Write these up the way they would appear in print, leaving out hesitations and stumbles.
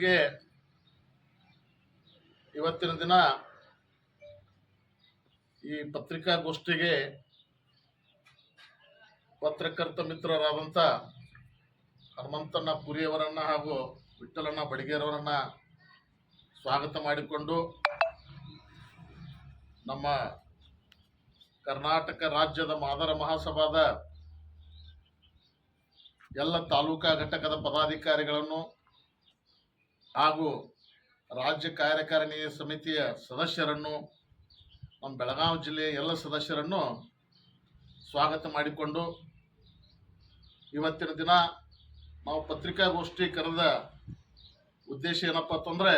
ಮಿತ್ರರಿಗೆ ಇವತ್ತಿನ ದಿನ ಈ ಪತ್ರಿಕಾಗೋಷ್ಠಿಗೆ ಪತ್ರಕರ್ತ ಮಿತ್ರರಾದಂಥ ಹನುಮಂತಣ್ಣ ಪುರಿಯವರನ್ನ ಹಾಗೂ ವಿಠ್ಠಲಣ್ಣ ಬಡಿಗೇರವರನ್ನ ಸ್ವಾಗತ ಮಾಡಿಕೊಂಡು ನಮ್ಮ ಕರ್ನಾಟಕ ರಾಜ್ಯದ ಮಾದರ ಮಹಾಸಭಾದ ಎಲ್ಲ ತಾಲೂಕಾ ಘಟಕದ ಪದಾಧಿಕಾರಿಗಳನ್ನು ಹಾಗೂ ರಾಜ್ಯ ಕಾರ್ಯಕಾರಿಣಿ ಸಮಿತಿಯ ಸದಸ್ಯರನ್ನು ನಮ್ಮ ಬೆಳಗಾವಿ ಜಿಲ್ಲೆಯ ಎಲ್ಲ ಸದಸ್ಯರನ್ನು ಸ್ವಾಗತ ಮಾಡಿಕೊಂಡು ಇವತ್ತಿನ ದಿನ ನಾವು ಪತ್ರಿಕಾಗೋಷ್ಠಿ ಕರೆದ ಉದ್ದೇಶ ಏನಪ್ಪ ಅಂತಂದರೆ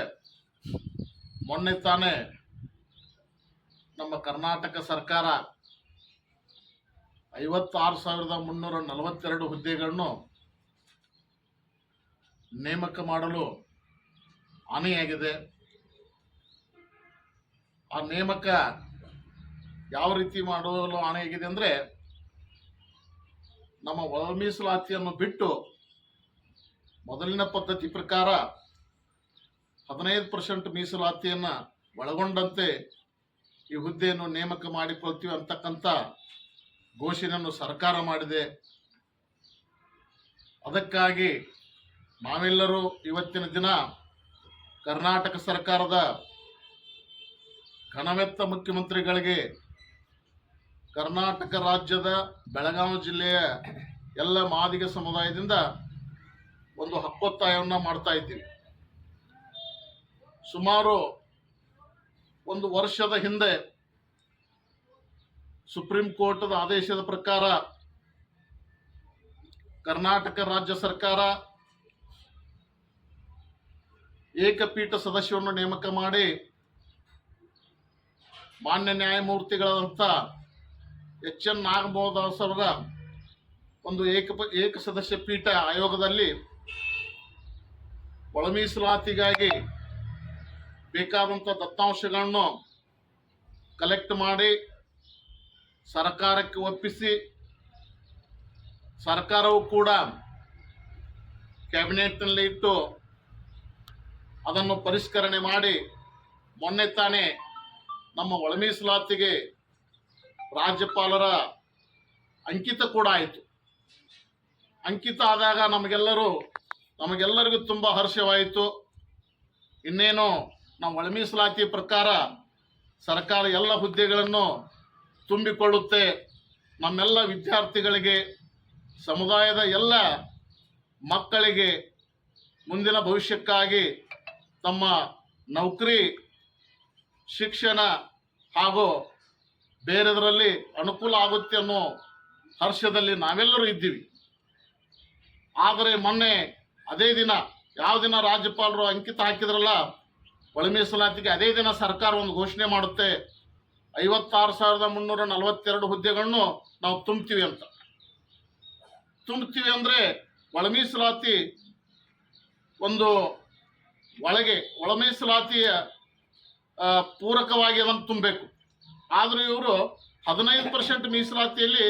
ಮೊನ್ನೆ ತಾನೇ ನಮ್ಮ ಕರ್ನಾಟಕ ಸರ್ಕಾರ 56,342 ಹುದ್ದೆಗಳನ್ನು ನೇಮಕ ಮಾಡಲು ಆನೆಯಾಗಿದೆ. ಆ ನೇಮಕ ಯಾವ ರೀತಿ ಮಾಡಲು ಆನೆಯಾಗಿದೆ ಅಂದರೆ, ನಮ್ಮ ಒಳ ಮೀಸಲಾತಿಯನ್ನು ಬಿಟ್ಟು ಮೊದಲಿನ ಪದ್ಧತಿ ಪ್ರಕಾರ 15% ಮೀಸಲಾತಿಯನ್ನು ಒಳಗೊಂಡಂತೆ ಈ ಹುದ್ದೆಯನ್ನು ನೇಮಕ ಮಾಡಿಕೊಳ್ತೀವಿ ಅಂತಕ್ಕಂಥ ಘೋಷಣೆಯನ್ನು ಸರ್ಕಾರ ಮಾಡಿದೆ. ಅದಕ್ಕಾಗಿ ನಾವೆಲ್ಲರೂ ಇವತ್ತಿನ ದಿನ ಕರ್ನಾಟಕ ಸರ್ಕಾರದ ಘನವೆತ್ತ ಮುಖ್ಯಮಂತ್ರಿಗಳಿಗೆ ಕರ್ನಾಟಕ ರಾಜ್ಯದ ಬೆಳಗಾವಿ ಜಿಲ್ಲೆಯ ಎಲ್ಲ ಮಾದಿಗ ಸಮುದಾಯದಿಂದ ಒಂದು ಹಕ್ಕೊತ್ತಾಯವನ್ನು ಮಾಡ್ತಾ ಇದ್ದೀವಿ. ಸುಮಾರು ಒಂದು ವರ್ಷದ ಹಿಂದೆ ಸುಪ್ರೀಂ ಕೋರ್ಟ್ದ ಆದೇಶದ ಪ್ರಕಾರ ಕರ್ನಾಟಕ ರಾಜ್ಯ ಸರ್ಕಾರ ಏಕಪೀಠ ಸದಸ್ಯರನ್ನು ನೇಮಕ ಮಾಡಿ ಮಾನ್ಯ ನ್ಯಾಯಮೂರ್ತಿಗಳಾದಂಥ ಎಚ್.ಎನ್. ನಾಗಮೋಹದಾಸ್ ಅವರ ಒಂದು ಏಕ ಸದಸ್ಯ ಪೀಠ ಆಯೋಗದಲ್ಲಿ ಒಳ ಮೀಸಲಾತಿಗಾಗಿ ಬೇಕಾದಂಥ ದತ್ತಾಂಶಗಳನ್ನು ಕಲೆಕ್ಟ್ ಮಾಡಿ ಸರ್ಕಾರಕ್ಕೆ ಒಪ್ಪಿಸಿ, ಸರ್ಕಾರವು ಕೂಡ ಕ್ಯಾಬಿನೆಟ್ನಲ್ಲಿ ಇಟ್ಟು ಅದನ್ನು ಪರಿಷ್ಕರಣೆ ಮಾಡಿ ಮೊನ್ನೆ ತಾನೇ ನಮ್ಮ ಒಳ ಮೀಸಲಾತಿಗೆ ರಾಜ್ಯಪಾಲರ ಅಂಕಿತ ಕೂಡ ಆಯಿತು. ಅಂಕಿತ ಆದಾಗ ನಮಗೆಲ್ಲರಿಗೂ ತುಂಬ ಹರ್ಷವಾಯಿತು. ಇನ್ನೇನು ನಾವು ಒಳ ಮೀಸಲಾತಿ ಪ್ರಕಾರ ಸರ್ಕಾರ ಎಲ್ಲ ಹುದ್ದೆಗಳನ್ನು ತುಂಬಿಕೊಳ್ಳುತ್ತೆ. ನಮ್ಮೆಲ್ಲ ವಿದ್ಯಾರ್ಥಿಗಳಿಗೆ, ಸಮುದಾಯದ ಎಲ್ಲ ಮಕ್ಕಳಿಗೆ ಮುಂದಿನ ಭವಿಷ್ಯಕ್ಕಾಗಿ ತಮ್ಮ ನೌಕರಿ, ಶಿಕ್ಷಣ ಹಾಗೂ ಬೇರೆದರಲ್ಲಿ ಅನುಕೂಲ ಆಗುತ್ತೆ ಅನ್ನೋ ಹರ್ಷದಲ್ಲಿ ನಾವೆಲ್ಲರೂ ಇದ್ದೀವಿ. ಆದರೆ ಮೊನ್ನೆ ಅದೇ ದಿನ, ಯಾವ ದಿನ ರಾಜ್ಯಪಾಲರು ಅಂಕಿತ ಹಾಕಿದ್ರಲ್ಲ ಒಳ ಮೀಸಲಾತಿಗೆ, ಅದೇ ದಿನ ಸರ್ಕಾರ ಒಂದು ಘೋಷಣೆ ಮಾಡುತ್ತೆ, 56,342 ಹುದ್ದೆಗಳನ್ನು ನಾವು ತುಂಬ್ತೀವಿ ಅಂತ. ತುಂಬ್ತೀವಿ ಅಂದರೆ ಒಳ ಮೀಸಲಾತಿ ಒಂದು ಒಳ ಮೀಸಲಾತಿಯ ಪೂರಕವಾಗಿ ಅದನ್ನು ತುಂಬಬೇಕು. ಆದರೂ ಇವರು 15% ಮೀಸಲಾತಿಯಲ್ಲಿ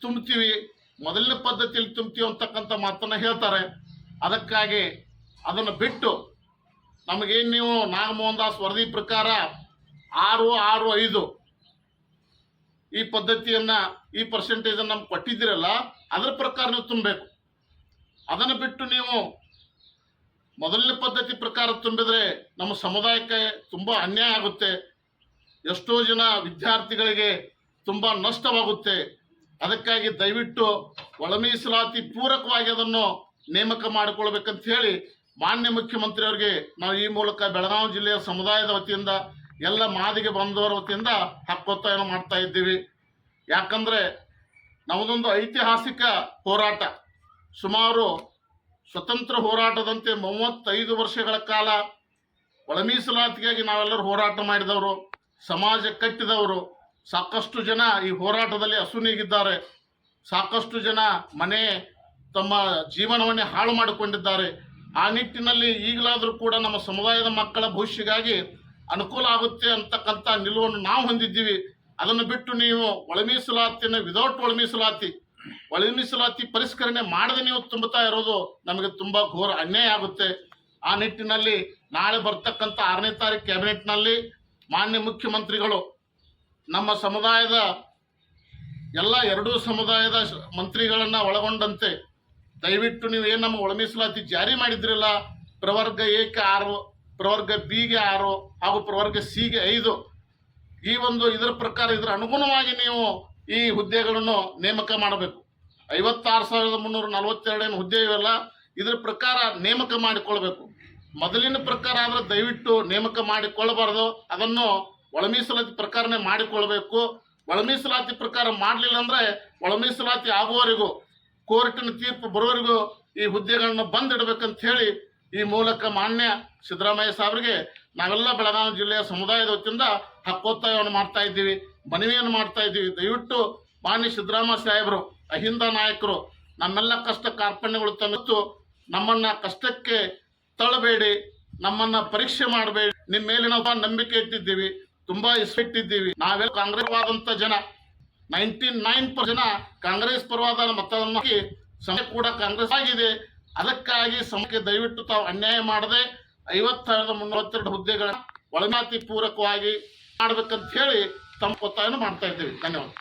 ತುಂಬ್ತೀವಿ, ಮೊದಲನೇ ಪದ್ಧತಿಯಲ್ಲಿ ತುಂಬ್ತೀವಿ ಅಂತಕ್ಕಂಥ ಮಾತನ್ನು ಹೇಳ್ತಾರೆ. ಅದಕ್ಕಾಗಿ ಅದನ್ನು ಬಿಟ್ಟು ನಮಗೇನು ನೀವು ನಾಗಮೋಹನ್ ದಾಸ್ ವರದಿ ಪ್ರಕಾರ 6-6-5 ಈ ಪದ್ಧತಿಯನ್ನು, ಈ ಪರ್ಸೆಂಟೇಜನ್ನು ನಮ್ಗೆ ಕೊಟ್ಟಿದ್ದೀರಲ್ಲ, ಅದರ ಪ್ರಕಾರ ನೀವು ತುಂಬಬೇಕು. ಅದನ್ನು ಬಿಟ್ಟು ನೀವು ಮೊದಲನೇ ಪದ್ಧತಿ ಪ್ರಕಾರ ತುಂಬಿದರೆ ನಮ್ಮ ಸಮುದಾಯಕ್ಕೆ ತುಂಬ ಅನ್ಯಾಯ ಆಗುತ್ತೆ. ಎಷ್ಟೋ ಜನ ವಿದ್ಯಾರ್ಥಿಗಳಿಗೆ ತುಂಬ ನಷ್ಟವಾಗುತ್ತೆ. ಅದಕ್ಕಾಗಿ ದಯವಿಟ್ಟು ಒಳ ಮೀಸಲಾತಿ ಪೂರಕವಾಗಿ ಅದನ್ನು ನೇಮಕ ಮಾಡಿಕೊಳ್ಬೇಕಂತ ಹೇಳಿ ಮಾನ್ಯ ಮುಖ್ಯಮಂತ್ರಿಯವರಿಗೆ ನಾವು ಈ ಮೂಲಕ ಬೆಳಗಾವಿ ಜಿಲ್ಲೆಯ ಸಮುದಾಯದ ವತಿಯಿಂದ, ಎಲ್ಲ ಮಾದಿಗೆ ಬಂದವರ ವತಿಯಿಂದ ಹಕ್ಕೊತ್ತಾಯ ಮಾಡ್ತಾ ಇದ್ದೀವಿ. ಯಾಕಂದರೆ ನಮ್ಮದೊಂದು ಐತಿಹಾಸಿಕ ಹೋರಾಟ. ಸುಮಾರು ಸ್ವತಂತ್ರ ಹೋರಾಟದಂತೆ 35 ವರ್ಷಗಳ ಕಾಲ ಒಳ ಮೀಸಲಾತಿಗಾಗಿ ನಾವೆಲ್ಲರೂ ಹೋರಾಟ ಮಾಡಿದವರು, ಸಮಾಜ ಕಟ್ಟಿದವರು. ಸಾಕಷ್ಟು ಜನ ಈ ಹೋರಾಟದಲ್ಲಿ ಅಸುನೀಗಿದ್ದಾರೆ. ಸಾಕಷ್ಟು ಜನ ತಮ್ಮ ಜೀವನವನ್ನೇ ಹಾಳು ಮಾಡಿಕೊಂಡಿದ್ದಾರೆ. ಆ ನಿಟ್ಟಿನಲ್ಲಿ ಈಗಲಾದರೂ ಕೂಡ ನಮ್ಮ ಸಮುದಾಯದ ಮಕ್ಕಳ ಭವಿಷ್ಯಕ್ಕಾಗಿ ಅನುಕೂಲ ಆಗುತ್ತೆ ಅಂತಕ್ಕಂಥ ನಿಲುವನ್ನು ನಾವು ಹೊಂದಿದ್ದೀವಿ. ಅದನ್ನು ಬಿಟ್ಟು ನೀವು ಒಳ ಮೀಸಲಾತಿಯನ್ನು ವಿದೌಟ್ ಒಳ ಮೀಸಲಾತಿ ಪರಿಷ್ಕರಣೆ ಮಾಡದೆ ನೀವು ತುಂಬುತ್ತಾ ಇರೋದು ನಮಗೆ ತುಂಬ ಘೋರ ಅನ್ಯಾಯ ಆಗುತ್ತೆ. ಆ ನಿಟ್ಟಿನಲ್ಲಿ ನಾಳೆ ಬರ್ತಕ್ಕಂಥ 6ನೇ ತಾರೀಕು ಕ್ಯಾಬಿನೆಟ್ನಲ್ಲಿ ಮಾನ್ಯ ಮುಖ್ಯಮಂತ್ರಿಗಳು ನಮ್ಮ ಸಮುದಾಯದ ಎಲ್ಲ ಎರಡೂ ಸಮುದಾಯದ ಮಂತ್ರಿಗಳನ್ನ ಒಳಗೊಂಡಂತೆ ದಯವಿಟ್ಟು ನೀವು ಏನು ನಮ್ಮ ಒಳ ಮೀಸಲಾತಿ ಜಾರಿ ಮಾಡಿದ್ರಲ್ಲ, ಪ್ರವರ್ಗ ಎಗೆ 6, ಪ್ರವರ್ಗ ಬಿಗೆ 6 ಹಾಗೂ ಪ್ರವರ್ಗ ಸಿಗೆ 5, ಈ ಒಂದು ಇದರ ಪ್ರಕಾರ ಇದರ ಅನುಗುಣವಾಗಿ ನೀವು ಈ ಹುದ್ದೆಗಳನ್ನು ನೇಮಕ ಮಾಡಬೇಕು. 56,342 ಹುದ್ದೆ ಇವೆಲ್ಲ, ಇದರ ಪ್ರಕಾರ ನೇಮಕ ಮಾಡಿಕೊಳ್ಬೇಕು. ಮೊದಲಿನ ಪ್ರಕಾರ ಆದ್ರೆ ದಯವಿಟ್ಟು ನೇಮಕ ಮಾಡಿಕೊಳ್ಳಬಾರ್ದು, ಅದನ್ನು ಒಳ ಮೀಸಲಾತಿ ಪ್ರಕಾರನೇ ಮಾಡಿಕೊಳ್ಬೇಕು. ಒಳ ಮೀಸಲಾತಿ ಪ್ರಕಾರ ಮಾಡಲಿಲ್ಲ ಅಂದ್ರೆ ಒಳ ಮೀಸಲಾತಿ ಆಗುವವರೆಗೂ ಕೋರ್ಟಿನ ತೀರ್ಪು ಬರುವವರೆಗೂ ಈ ಹುದ್ದೆಗಳನ್ನು ಬಂದಿಡಬೇಕಂತ ಹೇಳಿ ಈ ಮೂಲಕ ಮಾನ್ಯ ಸಿದ್ದರಾಮಯ್ಯ ಸಾಹೇಬರಿಗೆ ನಾವೆಲ್ಲ ಬೆಳಗಾವಿ ಜಿಲ್ಲೆಯ ಸಮುದಾಯದ ವತಿಯಿಂದ ಹಕ್ಕೊತ್ತಾಯವನ್ನು ಮಾಡ್ತಾ ಇದ್ದೀವಿ, ಮನವಿಯನ್ನು ಮಾಡ್ತಾ ಇದ್ದೀವಿ. ದಯವಿಟ್ಟು ಮಾನ್ಯ ಸಿದ್ದರಾಮಯ್ಯ ಸಾಹೇಬರು, ಅಹಿಂದ ನಾಯಕರು, ನಮ್ಮೆಲ್ಲ ಕಷ್ಟ ಕಾರ್ಪಣ್ಯಗಳು ತಮ್ಮಿತ್ತು, ನಮ್ಮನ್ನ ಕಷ್ಟಕ್ಕೆ ತಳ್ಳಬೇಡಿ, ನಮ್ಮನ್ನ ಪರೀಕ್ಷೆ ಮಾಡಬೇಡಿ. ನಿಮ್ಮ ಮೇಲೆ ನಾವು ನಂಬಿಕೆ ಇಟ್ಟಿದ್ದೀವಿ, ತುಂಬಾ ಇಟ್ಟಿದ್ದೀವಿ. ನಾವೆಲ್ಲ ಕಾಂಗ್ರೆಸ್ ಪರವಾದಂತ ಜನ, 99% ಜನ ಕಾಂಗ್ರೆಸ್ ಪರವಾದ ಮತವನ್ನು ಹಾಕಿ ಸಮಯ ಕೂಡ ಕಾಂಗ್ರೆಸ್ ಆಗಿದೆ. ಅದಕ್ಕಾಗಿ ಸಮಯಕ್ಕೆ ದಯವಿಟ್ಟು ತಾವು ಅನ್ಯಾಯ ಮಾಡದೆ 50,342 ಹುದ್ದೆಗಳನ್ನ ಒಳಮಾತಿ ಪೂರಕವಾಗಿ ಮಾಡ್ಬೇಕಂತ ಹೇಳಿ ತಮ್ಮ ಒತ್ತಾಯವನ್ನು ಮಾಡ್ತಾ ಇದ್ದೀವಿ. ಧನ್ಯವಾದ.